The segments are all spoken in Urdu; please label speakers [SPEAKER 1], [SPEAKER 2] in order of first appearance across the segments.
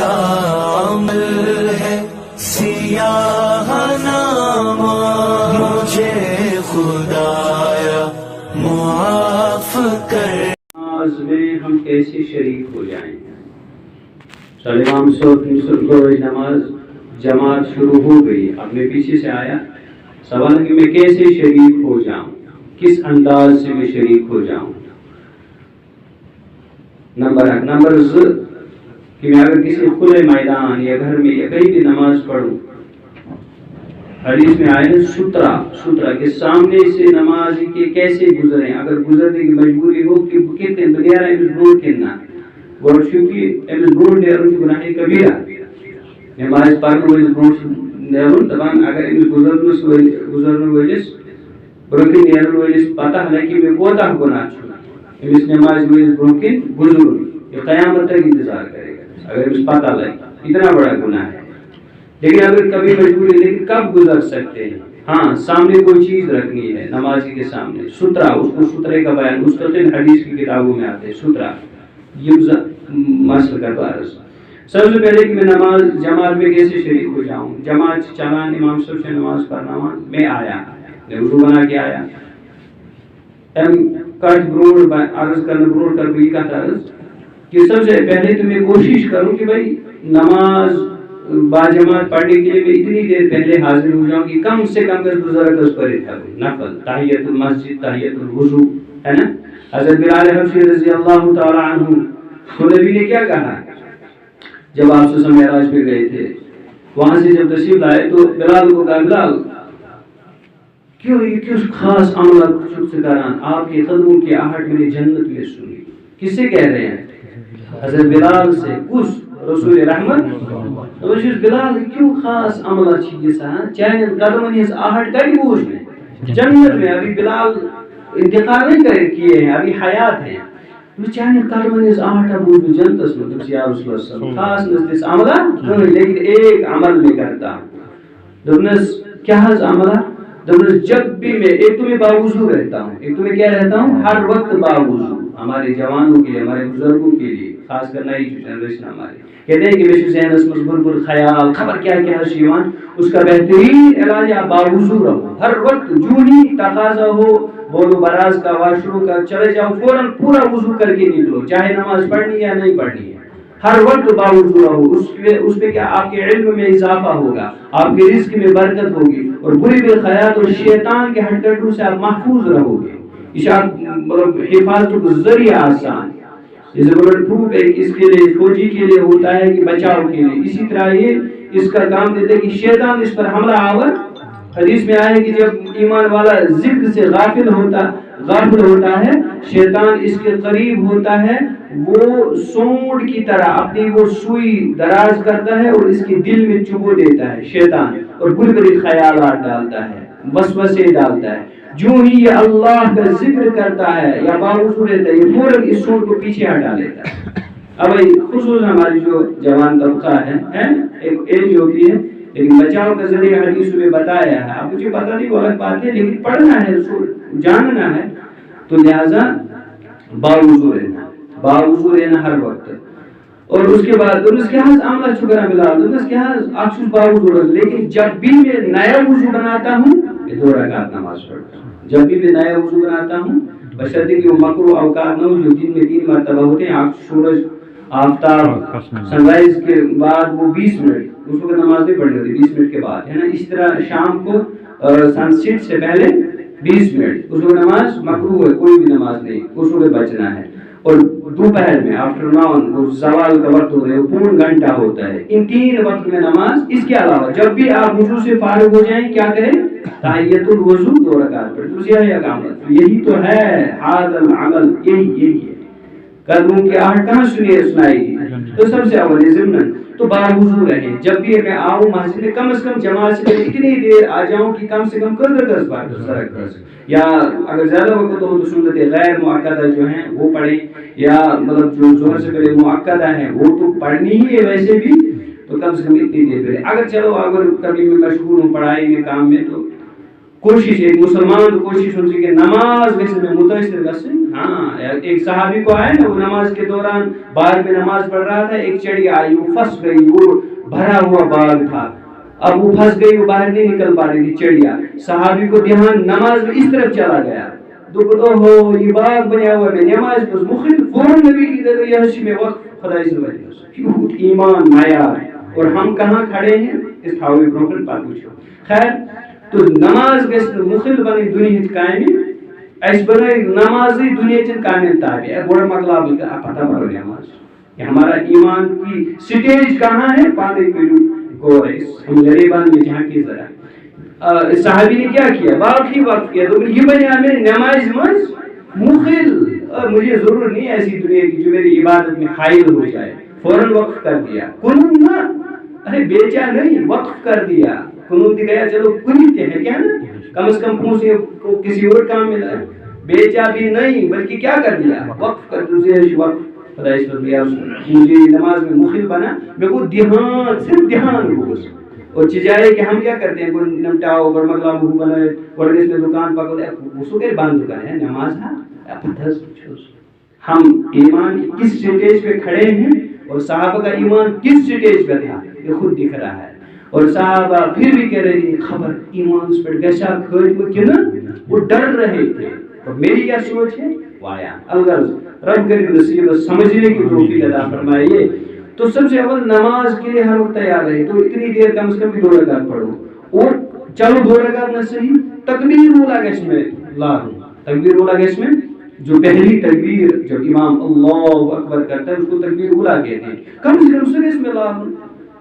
[SPEAKER 1] میرا عمل ہے سیاہ نامہ، مجھے خدایا معاف کر۔
[SPEAKER 2] نماز میں ہم کیسے شریک ہو جائیں؟ سلام نماز جماعت شروع ہو گئی، اب میں پیچھے سے آیا، سوال ہے کہ میں کیسے شریک ہو جاؤں، کس انداز سے میں شریک ہو جاؤں۔ نمبر 1 نمبر 2 کہ میں اگر کسی کھلے میدان یا گھر میں یا کہیں بھی نماز پڑھوں، حدیث میں آئے ہیں سترہ کے سامنے سے نماز کے کیسے گزریں، اگر گزرنے کی مجبوری ہو کہ کتنے بلیارا امس برون کنا گوڑ شکی امس برون نیرون گناہ کبیرہ نماز پڑھنے والس برون نیرون دبان اگر امس گزرن والس برون نیرون والس پتہ ہے کہ میں کوتاہ گناہ چھو امس نماز والس برون گزرن یہ قیامت تک انتظار کرے گا اگر امس پتہ لگے اتنا بڑا گناہ ہے۔ لیکن اگر کبھی مجبوری، لیکن کب گزر سکتے ہیں؟ ہاں، سامنے کوئی چیز رکھنی ہے نمازی کے سامنے، سترہ، اس کو سترے کا بیان مستقل حدیث کی کتابوں میں آتے ہیں، سترہ یہ مسئلہ کا بارس۔ سب سے پہلے کہ میں نماز جماعت میں کیسے شریک ہو جاؤں، جماعت چلان امام صاحب سے نماز پڑھنا میں آیا، میں وضو بنا کے آیا، کٹ برور عرض کرنا برور کر بھی کا عرض کہ سب سے پہلے تو میں کوشش کروں کہ بھائی نماز باجماعت پڑھنے کے لیے میں اتنی دیر پہلے حاضر ہو جاؤں کہ کم سے کم 10 رکعت پڑھے تھا، نفل تحیت المسجد تحیت الوضو ہے نا۔ حضرت بلال حبشی رضی اللہ تعالی عنہ تو نبی نے کیا کہا جب آپ سے معراج پہ گئے تھے، وہاں سے جب تشریف لائے تو بلال کو کہا بلال کیوں یہ کس خاص عمل کچھ کران آپ کے قدموں کی آہٹ میں نے جنت میں سنی، کس سے کہہ رہے ہیں؟ حضرت بلال سے، کس رسول رحمت تو بلال کیوں خاص عملہ چیز ہے چاہے قدم اس آہٹ کری بوجھ میں جنت میں، ابھی بلال انتقال نہیں کرے کیے ہیں، ابھی حیات ہیں، تو چاہے قدم اس آہٹ بوجھ میں جنت اس میں یا رسول اللہ صلی اللہ علیہ وسلم خاص نزدیس عملہ لیکن ایک عمل میں کرتا ہوں دبنس کیا ہے عملہ دبنس جب بھی میں ایک تو میں باوضو رہتا ہوں، ایک تو میں کیا رہتا ہوں ہر وقت باوضو، ہمارے جوانوں کے لیے ہمارے بزرگوں کے لیے خاص کر نئی جنریشن ہماری کہتے ہیں کہ میں ذہن اس مضبر خیال خبر کیا کیا شیوان، اس کا بہترین علاج آپ باوضو رہو، ہر وقت جو ہی تقاضا ہو بولو براز کا واش روم کا چلے جاؤ فوراً پورا وضو کر کے نکلو، چاہے نماز پڑھنی یا نہیں پڑھنی ہے، ہر وقت باوضو رہو، اس پہ کیا آپ کے علم میں اضافہ ہوگا، آپ کے رزق میں برکت ہوگی اور بری بالخیات اور شیطان کے ہٹکٹوں سے آپ محفوظ رہو گے، حفاظت کا ذریعہ آسان جیسے بلڈ پروف ہے اس کے لیے فوجی کے لیے ہوتا ہے کہ بچاؤ کے لیے، اسی طرح یہ اس کا کام دیتے کہ شیطان اس پر حملہ آور، حدیث میں آئے کہ جب ایمان والا ذکر سے غافل ہوتا ہے شیطان اس کے قریب ہوتا ہے، وہ سونڈ کی طرح اپنی وہ سوئی دراز کرتا ہے اور اس کے دل میں چبو دیتا ہے شیطان اور بری بری خیالات ڈالتا ہے، وسوسے ڈالتا ہے، جو ہی یہ اللہ کا ذکر کرتا ہے یا باوضو رہتا ہے یہ فوراً اس سوٹ کو پیچھے ہٹا لیتا ہے۔ اب خصوصاً ہماری جو جوان طبقہ ہے ایک ایج ہوتی ہے لیکن بچاؤ کا ذریعہ حدیث میں بتایا ہے، اب مجھے پتہ نہیں وہ الگ بات ہے لیکن پڑھنا ہے جاننا ہے، تو لہذا باوضو رہنا ہر وقت، اور اس کے بعد اس کے ہاں عملہ شکر بلال اس کے ہاں اکثر باوضو رہنا، لیکن جب بھی میں نیا وضو بناتا ہوں یہ 2 رکعت نماز پڑھتا ہوں، جب بھی میں نیا وضو بناتا ہوں بشرطے کہ وہ مکروہ اوقات نہ ہو جو دن میں 3 مرتبہ ہوتے ہیں، سورج آفتاب سن رائز کے بعد وہ 20 منٹ اس وقت نماز نہیں پڑھنی ہوتی 20 منٹ کے بعد ہے نا، اس طرح شام کو سن سیٹ سے پہلے 20 منٹ اس وقت نماز مکروہ ہے، کوئی بھی نماز نہیں اس وقت بچنا ہے، اور دوپہر میں آفٹر نون وہ زوال کا وقت ہوتا ہے وہ پورن گھنٹہ ہوتا ہے، ان 3 وقت میں نماز، اس کے علاوہ جب بھی آپ وضو سے فارغ ہو جائیں کیا کریں تحیت الوضو 2 رکعت پڑھیں، تو یہی تو ہے حاضر العمل، یہی ہے، قدموں کی آہٹ کہاں سنائی گی، تو سب سے اول ضمن تو باوضو رہیں، جب بھی میں آؤں مسجد میں کم از کم جماعت سے اتنی دیر آ جاؤں کہ کم سے کم قدر یا اگر زیادہ وقت ہو تو سنت غیر مؤکدہ جو ہیں وہ پڑھیں، یا مطلب جو ظہر سے پہلے مؤکدہ ہیں وہ تو پڑھنی ہی ہے ویسے بھی، تو کم سے کم اتنی دیر پہلے، اگر چلو اگر کبھی میں مشغول ہوں پڑھائی میں کام میں تو کوشش ایک مسلمان کوشش ہوتی کہ نماز ویسے میں متاثر گسن. ہاں ایک صحابی کو آیا نا, وہ نماز کے دوران باغ میں نماز پڑھ رہا تھا, ایک چڑی آئی, وہ پھنس گئی, وہ بھرا ہوا باغ تھا, اب وہ پھنس گئی, وہ باہر نہیں نکل پا رہی تھی چڑیا. صحابی کو دھیان نماز میں اس طرف چلا گیا, تو ہو یہ باغ بنیا ہوا میں نماز کو مخل فوراً نبی کی دے یہ ہنسی میں وقت خدا سے وجہ ایمان معیار. اور ہم کہاں کھڑے ہیں اس تھاوی بروکن پا پوچھو. خیر تو نماز گس مخل بنی دنیا کامل اس بنائی نمازی دنیا چن کامل تابع ہے. بڑا مطلب ہے پتہ پڑو نماز کہ ہمارا ایمان کی سٹیج کہاں ہے, پانے کے گور ہے ہم غریبان میں جہاں کی ذرا. صحابی نے کیا کیا, باقی وقت کیا, تو یہ بنیا میں نماز منز مخل, مجھے ضرور نہیں ایسی دنیا کی جو میری عبادت میں حائل ہو جائے. فوراً وقف کر دیا. قنون نہ, ارے بیچا نہیں, وقف کر دیا. قنون دی گیا چلو کنیتے ہیں کیا نا, کم از کم پھونسے کو کسی اور کام میں لائے. بیچا بھی نہیں بلکہ کیا کر دیا, وقف کر دوسرے وقف. خدا اس پر مجھے نماز میں مخل بنا, میرے کو دھیان صرف دھیان ہو. اور چیزائے کہ ہم کیا کرتے ہیں, کوئی نمٹاؤ بڑ مغلا بہو بنائے بڑے اس میں دکان پکڑ اسو کے بند دکان ہے نماز ہے. ہم ایمان کس سٹیج پہ کھڑے ہیں اور صحابہ کا ایمان کس سٹیج پہ تھا یہ خود دکھ رہا ہے. اور صحابہ پھر بھی کہہ رہے تھے خبر ایمان اس پر گشا کھوج میں کیوں نہ, وہ ڈر رہے تھے. اور میری کیا سوچ ہے وایا الغرض رب کرے نصیب سمجھنے کی توفیق عطا فرمائیے. تو سب سے اول نماز کے لیے ہر وقت تیار رہے. تو اتنی دیر کم سے کم 2 رکعت پڑھو, اور چلو 2 رکعت نہ صحیح تکبیر اولا گش میں لاؤ. تکبیر اولا گش میں جو پہلی تکبیر جب امام اللہ اکبر کرتا ہے اس کو تکبیر اولا کہتے ہیں. کم سے کم صرف اس میں لاؤ.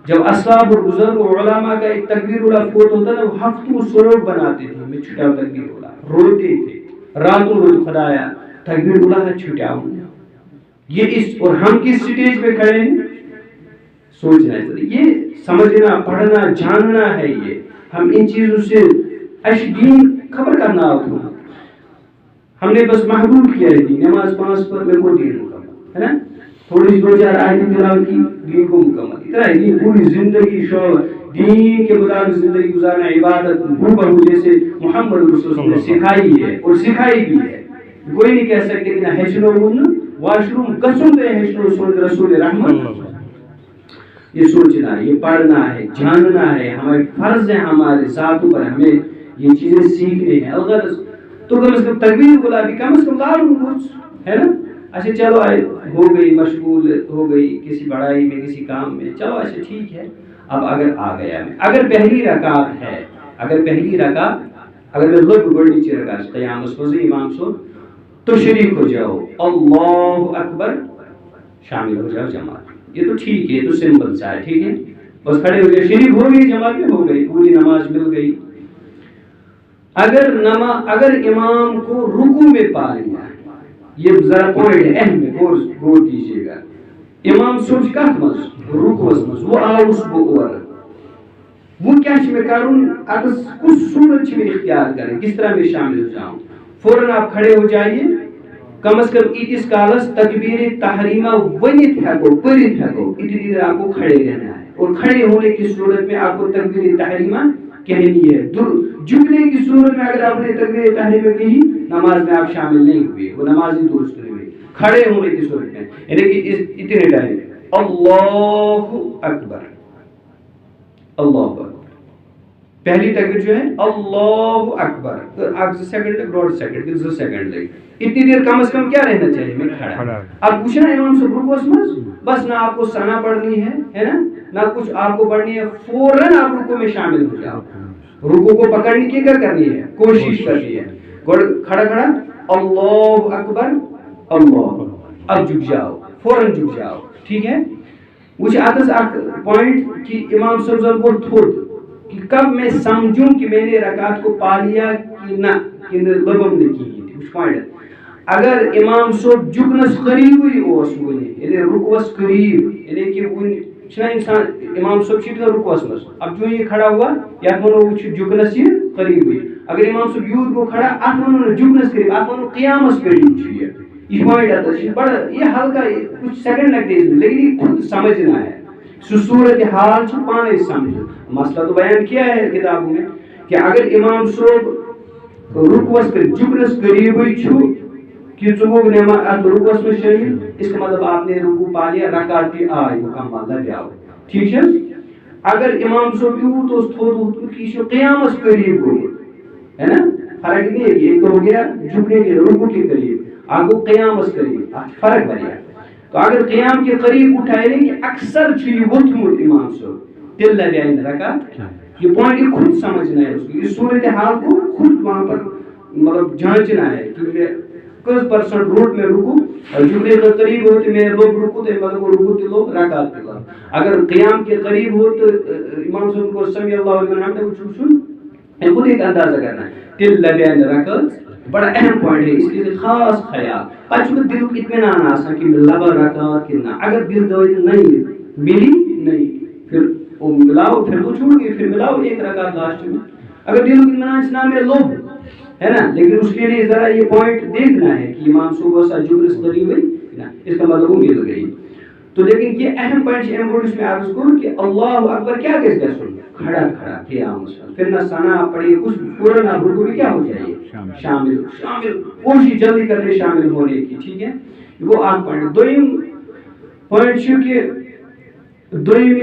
[SPEAKER 2] جب اصحاب اور بزرگ اور علماء کا ایک تکبیر اولا فوت ہوتا ہے وہ ہفتوں سلوک بناتے تھے, میں چھٹا تکبیر اولا روتے تھے راتوں روز, خدایا تکبیر اولا ہے چھٹاؤں. یہ اس اور ہم کس سٹیج پہ کھڑے ہیں سوچنا ہے, یہ سمجھنا پڑھنا جاننا ہے. یہ ہم ان چیزوں سے اشدین خبر کرنا ہوتا. ہم نے بس محدود کیا ہے نماز 5 پر میرے کو دین مکمل ہے نا, تھوڑی سی 2-4 آیتیں تلاوت کی دین کو مکمل. اتنا ہی پوری زندگی دین کے مطابق زندگی گزارنا عبادت ہو بہو جیسے محمد رسول اللہ نے سکھائی ہے اور سکھائی بھی ہے. کوئی نہیں کہہ سکتے کہ نہ ہیچنو واش روم قسم دے ہیچنو رسول رحمت. یہ سوچنا ہے, یہ پڑھنا ہے, جاننا ہے, ہمارے فرض ہے ہمارے ذاتوں پر, ہمیں یہ چیزیں سیکھنی ہیں. الغرض تو کم از کم تکبیر بولا بھی کم از کم لاروں کچھ ہے نا. اچھا چلو ہو گئی مشغول ہو گئی کسی پڑھائی میں کسی کام میں, چلو اچھا ٹھیک ہے. اب اگر آ گیا میں اگر پہلی رکعت ہے, اگر پہلی رکعت اگر میں لوگ گڑ نیچے رکعت قیام اس وضو امام سو تو شریک ہو جاؤ, اللہ اکبر شامل ہو جاؤ جماعت. یہ تو ٹھیک ہے, تو سمپل سا ہے, ٹھیک ہے, بس کھڑے ہو گئے شریک ہو گئی جماعت میں ہو گئی, پوری نماز مل گئی. اگر امام کو رکوع میں پا لیا, یہ ذرا پوائنٹ اہم ہے, غور کیجیے گا. امام سوچ کت مز رکوع مز وہ آؤس بو اور وہ کیا میں کروں, اتس کس صورت میں اختیار کریں, کس طرح میں شامل ہو جاؤں. فوراً آپ کھڑے ہو جائیے, کم از کم ایتس کالس تکبیر تحریمہ ونیت ہیکو پرت ہیکو, اتنی دیر آپ کو کھڑے رہنا ہے. اور کھڑے ہونے کی صورت میں آپ کو تکبیر تحریمہ کہنی ہے. جھکنے کی صورت میں اگر آپ نے تکبیر تحریمہ کہی نماز میں آپ شامل نہیں ہوئے, وہ نماز ہی درست نہیں ہوئی. کھڑے ہونے کی صورت میں یعنی کہ اتنے ٹائم اللہ اکبر, اللہ اکبر پہلی تکبیر جو ہے اللہ اکبر, سیکنڈ تک 1.5 سیکنڈ 2 سیکنڈ لگے, اتنی دیر کم از کم کیا رہنا چاہیے میں کھڑا. اب پوچھنا امام سے رکوع مز بس نہ آپ کو ثنا پڑھنی ہے نا, نہ کچھ آپ کو پڑھنی ہے, فوراً آپ رکوع میں شامل ہو جاؤ. رکوع کو پکڑنے کی کیا کرنی ہے, کوشش کرنی ہے. کھڑا کھڑا اللہ اکبر اللہ, اب جھک جاؤ, فوراً جھک جاؤ, ٹھیک ہے. وہ آتس اک پوائنٹ کہ امام صاحب کو تھوڑ کہ کب میں سمجھوں کہ میں نے رکعت کو پا لیا کہ نہ, کہ لبم نے کی تھی. اس پوائنٹ اگر امام صاحب جھکنس قریب ہوئی اوس ونی یعنی رکوعس قریب, یعنی کہ وہ چھنا انسان امام صاحب چھٹ رکوعس مز, اب جو یہ کھڑا ہوا یا منو وہ جھکنس یہ قریب ہوئی. اگر امام صاحب یود کو کھڑا ات منو جھکنس قریب, ات منو قیامس قریب چھ یہ پوائنٹ آتا ہے. بڑا یہ ہلکا کچھ سیکنڈ لگتے ہیں لیکن یہ خود سمجھنا ہے. صورت حال پانے سمجھ. مسئلہ تو بیان کیا ہے کتابوں میں کہ اگر امام صاحب رکوس کر جھکنس قریبی چھو کہ ژوک نماز رکوس میں شامل، اس کا مطلب آپ نے رکوع پا لیا، رکعت بھی آئی مکمل لگاؤ، ٹھیک ہے۔ اگر امام صاحب یوت اس تھوڑ کی قیامس قریب گو ہے نا، فرق نہیں ہے کہ ایک تو ہو گیا جھکنے کے رکوع کے قریب، آپ کو قیامس قریب فرق بنیا۔ تو اگر قیام کے قریب اٹھائے لیں کہ اکثر یہ وتھمت امام صاحب تل لگا رکعت، یہ پوائنٹ خود سمجھنا ہے، اس کی اس صورتحال کو خود وہاں پر مطلب جانچنا ہے کہ میں کس پرسنٹ روٹ میں رکو، اور جھکنے کے قریب ہو تو میں لوگ رکو تو مطلب وہ رکو تو لوگ رکعت پہ، اگر قیام کے قریب ہو تو امام صاحب کو سمی اللہ لمن حمدہ وہ سن خود ایک اندازہ کرنا ہے تل لگا رکعت، بڑا اہم پوائنٹ ہے، اس کے خاص خیال پچھ دل کو اطمینان آسان کہ لبا رکعت کہ نہ، اگر دل دوئی نہیں ملی نہیں پھر وہ ملاؤ، پھر وہ چھوڑ گئی، پھر ملاؤ ایک رکعت لاسٹ میں، اگر دل کو اطمینان اس نام ہے لوگ ہے نا، لیکن اس کے لیے ذرا یہ پوائنٹ دیکھنا ہے کہ امام صبح سا جبرس قریب ہے نا، اس کا مطلب وہ مل گئی۔ تو لیکن یہ اہم پوائنٹ اس میں عرض کروں کہ اللہ اکبر کیا کس گئے سن کھڑا کھڑا قیام، پھر نہ ثنا پڑھی اس پورا نہ رکوع بھی کیا ہو جائے شامل کوشش جلدی کرنے شامل ہونے کی، ٹھیک ہے۔ وہ آٹھ پوائنٹ دویم پوائنٹ چھو کہ دویم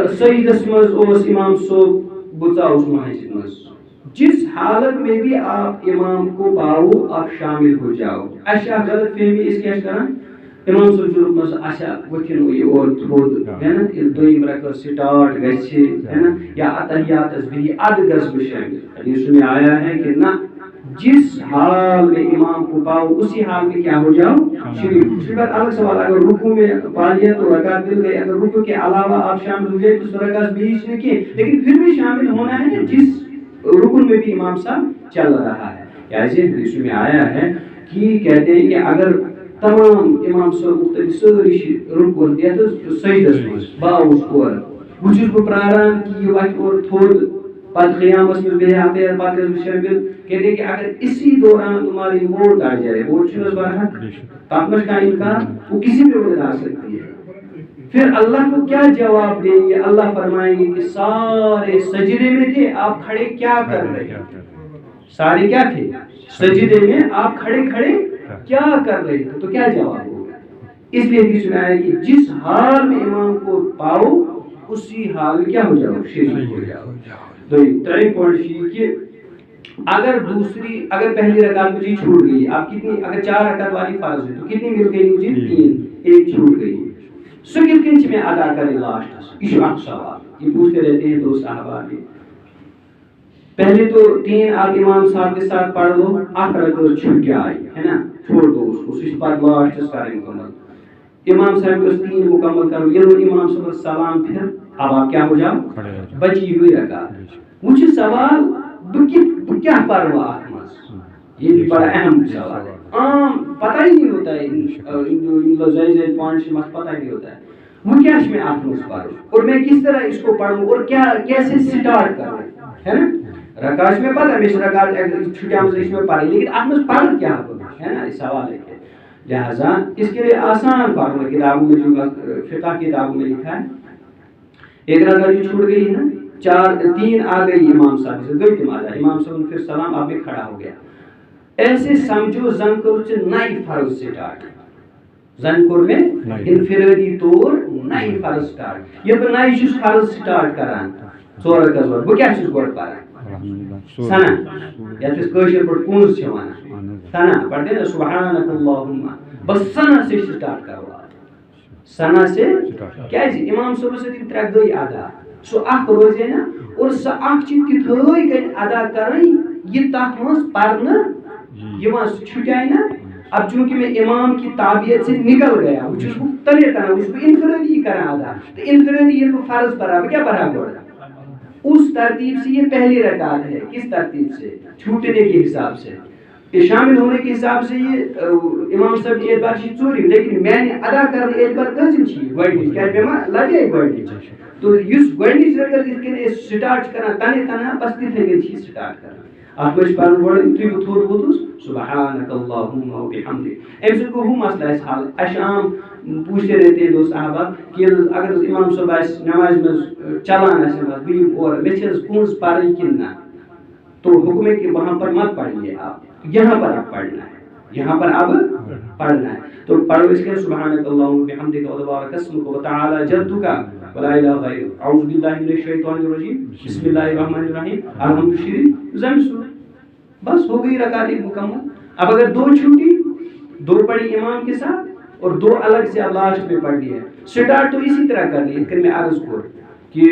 [SPEAKER 2] سجدس مز اوس امام صاحب بچا اس مسجد مز، جس حالت میں بھی آپ امام کو پاؤ آپ شامل ہو جاؤ۔ اشیا غلط فہمی اس کے کرنا امام صاحب شروع میں اشیا وتھن ہوئی اور تھود ہے نا، دویم رکعت سٹارٹ گچھے ہے نا، یا اتحیات بھی اد گز شامل، حدیث میں آیا ہے کہ نہ جس حال میں امام کو پاؤ اسی حال میں کیا ہو جاؤ شریف۔ اس کے بعد الگ سوال، اگر رکوع میں پا لیا تو رکعت مل گئی، اگر رکوع کے علاوہ آپ شامل ہو جائے تو رکعت بیچ میں کیے، لیکن پھر بھی شامل ہونا ہے جس رکن میں بھی امام صاحب چل رہا ہے۔ جیسے حدیث میں آیا ہے کہ کہتے ہیں کہ اگر تمام امام صاحب مختلف ساری رکن یا تو سجدس مز باؤس اور وچھس بہ پراران کہ یہ وقت اور تھوڑ پت قیامس میں بھی آتے ہیں پاک شامل، کہتے ہیں کہ اگر اسی دوران تمہاری موت آ جائے، موت چنس برحق تاپمش کا انکار وہ کسی بھی وقت آ سکتی ہے، پھر اللہ کو کیا جواب دیں گے؟ اللہ فرمائیں گے کہ سارے سجدے میں تھے آپ کھڑے کیا کر رہے، سارے کیا تھے سجدے میں، آپ کھڑے کھڑے کیا کر رہے تھے، تو کیا جواب ہوگا؟ اس لیے حدیث میں آیا کہ جس حال میں امام کو پاؤ اسی حال میں کیا ہو جاؤ شریک ہو جاؤ۔ تو تین پوائنٹ کہ اگر پہلی رکعت مجھے چھوٹ گئی، آپ کتنی، اگر 4 رکعت والی فرض ہے تو کتنی مل گئی مجھے؟ 3، ایک چھوٹ گئی، سو کتنی میں ادا کریں لاسٹ، یہ اخ سوال یہ پوچھتے رہتے ہیں دوست احباب بھی۔ پہلے تو 3 آپ امام صاحب کے ساتھ پڑھ لو، اخ رکعت چھوٹ جائے ہے نا، چھوڑ دو اس کو، اس پر لاسٹ کریں مکمل، امام صاحب کو 3 مکمل کرو، یہ امام صاحب سلام، پھر اب آپ کیا ہو جاؤ بچی ہوئی رکعت۔ مجھے سوال کیا پروا یہ بھی بڑا اہم سوال ہے، عام پتہ ہی نہیں ہوتا ہے ان لذیذ پوائنٹس میں پتہ ہی نہیں ہوتا ہے وہ کیا میں آپ کو پڑھوں اور میں کس طرح اس کو پڑھوں اور کیا کیسے سٹارٹ کروں ہے نا۔ رکعت میں پتہ ہے رکعت چھٹیاں میں اس میں پڑھ، لیکن آپ میں پڑھ کیا ہے نا، یہ سوال ہے کہ لہذا اس کے لیے آسان فارمولہ کتابوں میں جو فقہ کتابوں میں لکھا ہے، ایک رکعت جو چھوٹ گئی ہے نا، 3 آ گئی امام صاحب سے، 2 آدھا امام صاحب نے پھر سلام آپ میں کھڑا ہو گیا، ایسے سمجھو زن کو نئی فرض سٹارٹ، زن کو میں انفرادی طور نئی فرض سٹارٹ، یہ تو نئی چیز فرض سٹارٹ کران 4 رکعت وہ کیا چیز گوڑ پڑھان سنا یا تو کوشش پر کونس چھوانا سنا پڑھتے ہیں سبحانک اللہم، بس سنا سے سٹارٹ کرو، سنا سے کیا جی امام صاحب سے 3 گئی ادا سو اخ روزے نا، اور سو اخ چیز تتھائی گئی ادا کریں یہ تاتھ منز پڑھنا یہ وہاں چھٹائی نا۔ اب چونکہ میں امام کی تابعیت سے نکل گیا، وہ چیز کو تلے تنا اس کو انفرادی کرا ادا، تو انفرادی یہ فرض برابر کیا برابر اس ترتیب سے یہ پہلی رکعت ہے، کس ترتیب سے چھوٹنے کے حساب سے، شامل ہونے کے حساب سے یہ امام صاحب ایک بار چیز چوری، لیکن میں نے ادا کرنے ایک بار کزن چیز گوڑنی کیا پیما لگے گوڑنی، تو اس گوڑنی سے اگر اس کے سٹارٹ کرنا تنے تنا بس تیتھے گئی چیز سٹارٹ کرنا آپ کو پڑھن گوڑن تھی تھوڑ بہت سبحانک اللہم و بحمدک، امس کو ہو مسئلہ اس حال اشام پوچھتے رہتے ہیں دوست احباب کہ اگر امام صاحب نماز میں چلان ہے بس بھی اور میں چیز کونس پڑھیں کن نہ تو حکم ہے کہ وہاں پر مت پڑھیے آپ, یہاں پر آپ پڑھنا ہے, یہاں پر اب پڑھنا ہے. تو پڑھو اس کے سبحانک اللہم وبحمدک وتبارک اسمک وتعالی جدک ولا الہ غیرک اعوذ باللہ من الشیطان الرجیم بسم اللہ الرحمن الرحیم الحمد شریف زم سورہ. بس ہو گئی رکعت ایک مکمل. اب اگر دو چھوٹی, دو پڑھی امام کے ساتھ اور دو الگ سے اب لاسٹ میں پڑھ لی ہے, سٹارٹ تو اسی طرح کرنی ہے. میں عرض کر کہ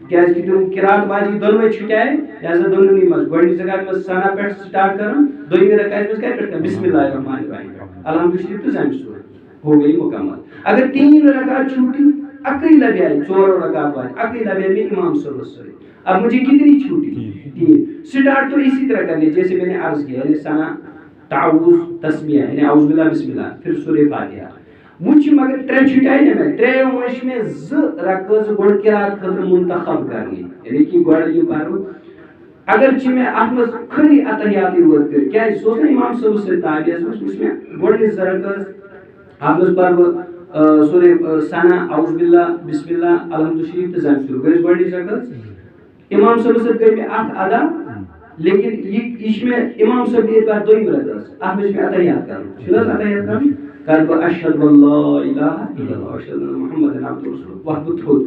[SPEAKER 2] کیا کہ تم قرات باجی دونوں چھٹائے لہذا دونوں نماز گوڑی جگہ میں سنا پیٹ سٹارٹ کرن دوئی میں رکعت میں کیا کرتا بسم اللہ الرحمن الرحیم الحمد شریف تو زم سورہ ہو گئی مکمل. اگر تین رکعت چھوٹی اکیلی لگے آئی چور رکعت باجی اکیلی لگے میں امام صلی اللہ علیہ وسلم, اب مجھے کتنی چھوٹی تین. سٹارٹ تو اسی طرح کرنی جیسے میں نے عرض کیا یعنی سنا تعوذ تسمیہ یعنی اعوذ باللہ بسم اللہ پھر سورہ فاتحہ وچ مگر ترے چھٹائی نہ میں ترے وش میں ز رکعت گڈ قرات خاطر منتخب کرنی یعنی کہ گڈ یہ پارو اگر چھ میں احمد کھری اتحیات ورد کر کیا سوچ امام صاحب سے تابع اس میں گڈ رکعت احمد پر سورہ سنا اعوذ باللہ بسم اللہ الحمد شریف تزام شروع گئے گڈ رکعت امام صاحب سے کہ میں ادا لیکن یہ اس میں امام صاحب ایک بار دو ہی رکعت احمد میں اتحیات کرنا شروع اتحیات کرنا قال اشهد ان لا اله الا الله اشهد ان محمد عبده ورسوله وحده خود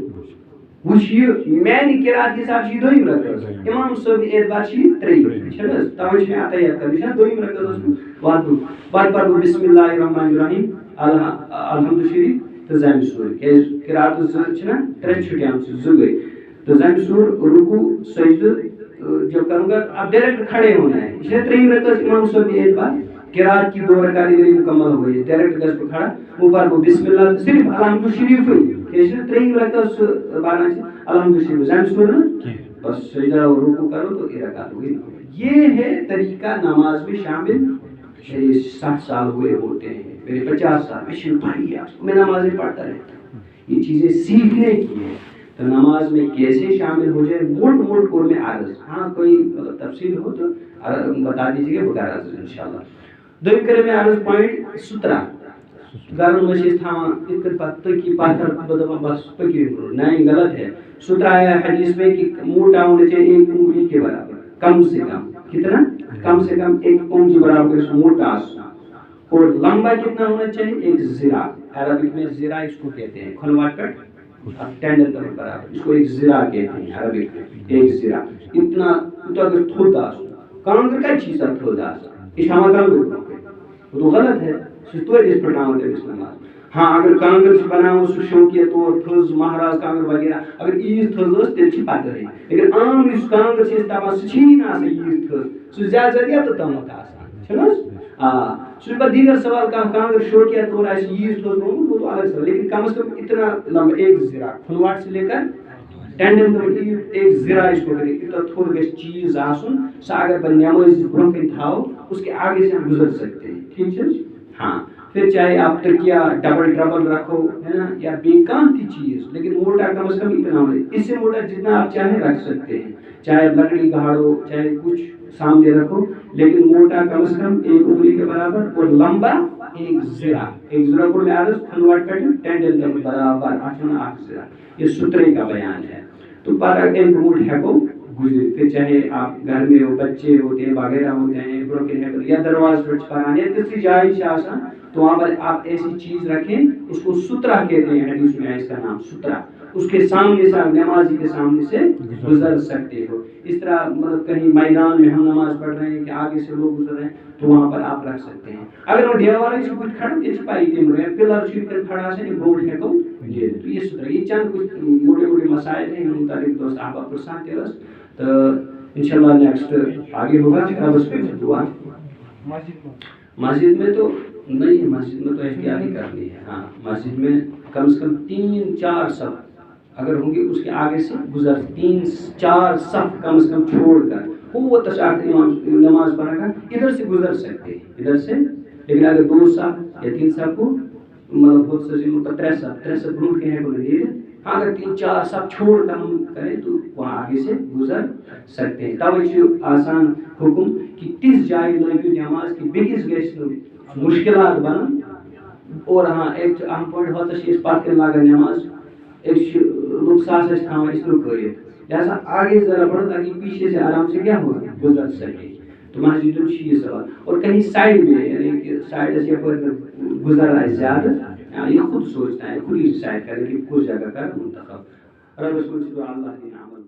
[SPEAKER 2] وشي معنی قرات حساب شي دویم رکعت امام صاحب ایک بار شي تری چلس تاوش میں اتحیات کرنا دویم رکعت وحده بعد پر بسم الله الرحمن الرحیم الحمد شریف تزام سور کہ قرات چنا ترے چھٹیاں سے گئی تزام سور رکوع سجدہ جب کروں گا اب ڈائریکٹ کھڑے ہونا ہے. اسے تریم رکعت امام صاحب نے ایک بار قرات کی دو رکعت مکمل ہو گئی ڈائریکٹ گز پہ کھڑا اوپر کو بسم اللہ صرف الحمد شریف کہ اسے تریم رکعت بارہ الحمد شریف زم سورہ بس سجدہ اور رکوع کرو تو یہ رکعت ہوئی. یہ ہے طریقہ نماز میں شامل. 60 سال ہوئے ہوتے ہیں میرے 50 سال میں شروع پڑھی ہے میں نمازیں پڑھتا رہتا ہوں. یہ چیزیں سیکھنے کی ہیں تو نماز میں کیسے شامل ہو جائے موٹ کو میں عرض ہاں کوئی تفصیل ہو تو بتا دیجیے گا بغیر عرض انشاءاللہ. دو کرے میں عرض پوائنٹ سترہ گرم مشید تھا اتر پتہ کی پاتر بدما بس پکی نہیں غلط ہے. سترہ ہے حدیث میں کہ موٹا ہونا چاہیے ایک انگلی کے برابر کم سے کم کتنا کم سے کم ایک انگلی برابر موٹا اور لمبا کتنا ہونا چاہیے ایک زرا. عربک میں زرا اس کو کہتے ہیں کھلواٹ کٹ ٹینڈل پر برابر اس کو ایک زرا کہتے ہیں عربک میں ایک زرا اتنا تو اگر تھودا کانگر کا چیز تھودا اس ہم کانگر تو غلط ہے تو اس پر نام ہے اسلام. ہاں اگر کانگر سے بناؤ سو شوکیت اور تھز مہاراج کانگر وغیرہ اگر ایز تھز تیل چھ پتہ ہے لیکن عام اس کانگر سے تبا سچین اس ایز تھز سو زیادہ زیادہ تو تمک آسان چھنس سو پر دیگر سوال کا کانگر شوکیت اور اس ایز تھز وہ تو الگ سوال لیکن کم از کم اتنا لمبا ایک زرا کھلواٹ سے لے کر ٹینڈن تک ایک زرا اس کو کرے اتنا تھوڑا چیز آسن سا اگر پر نماز برونکن تھاو اس کے آگے سے ہم گزر سکتے ہیں ٹھیک ہے. ہاں پھر چاہے آپ تکیا ڈبل رکھو ہے نا یا بیکان کی چیز لیکن موٹا کم از کم اتنا ہو اس سے موٹا جتنا آپ چاہیں رکھ سکتے ہیں چاہے لکڑی گاڑو چاہے کچھ سامنے رکھو لیکن موٹا کم از کم ایک انگلی کے برابر اور لمبا ایک زرا کو میں عرض کھلواٹ کٹ ٹینڈل کے برابر آٹھنا آٹھ زرا. یہ سترے کا بیان ہے. تو پر اگر روٹ ہے کو گزرے پھر چاہے آپ گھر میں ہو بچے ہوتے ہیں وغیرہ ہوتے ہیں بروکن ہے یا دروازے پر پرانے کسی جائے شاسن تو وہاں پر آپ ایسی چیز رکھیں اس کو سترہ کہتے ہیں حدیث میں اس کا نام سترہ. اس کے سامنے سے نمازی کے سامنے سے گزر سکتے ہو. اس طرح مطلب کہیں میدان میں ہم نماز پڑھ رہے ہیں کہ آگے سے لوگ گزر رہے ہیں تو وہاں پر آپ رکھ سکتے ہیں. اگر وہ دیوارے سے کچھ کھڑے اس پائی تے مرے پلر شیٹ کر کھڑا سے بورڈ ہے کو یہ تو یہ سترہ یہ چند کچھ موٹے مسائل ہیں ان متعلق دوست احباب پرسان تیرس تو انشاءاللہ نیکسٹ آگے ہوگا. اب اس پہ دعا مسجد میں تو نہیں ہے مسجد میں تو احتیاط ہی کرنی ہے. ہاں مسجد میں کم سے کم 3-4 صف اگر ہوں گے اس کے آگے سے گزر 3-4 صف کم سے کم چھوڑ کر وہ تشاہد نماز پڑھا کر ادھر سے گزر سکتے ہیں ادھر سے. لیکن اگر 2 صف یا 3 صف کو مطلب بہت سے مطلب 3 صف گروپ کے ہیں کو نہیں ہے. ہاں اگر 3-4 صف چھوڑ کر ہم کریں تو وہاں آگے سے گزر سکتے ہیں. توجہ آسان حکم کہ تیس جائے لوگوں نماز کی بیکس گیس مشکلات بنن اور ہاں ایک اہم پوائنٹ ہوتا ہے اس بات کے لاگا نماز ایک لوگ ساس اس تھاوا اس رکویت لہٰذا آگے ذرا بڑھو تاکہ پیچھے سے آرام سے کیا ہوگا گزر سکے. تو مسجد یہ سوال اور کہیں سائڈ میں یعنی کہ سائڈ سے پر گزر رہا ہے زیادہ یہ خود سوچنا ہے خود ہی ڈیسائڈ کرے کہ کس جگہ کا منتخب. رب سوچ اللہ کے عمل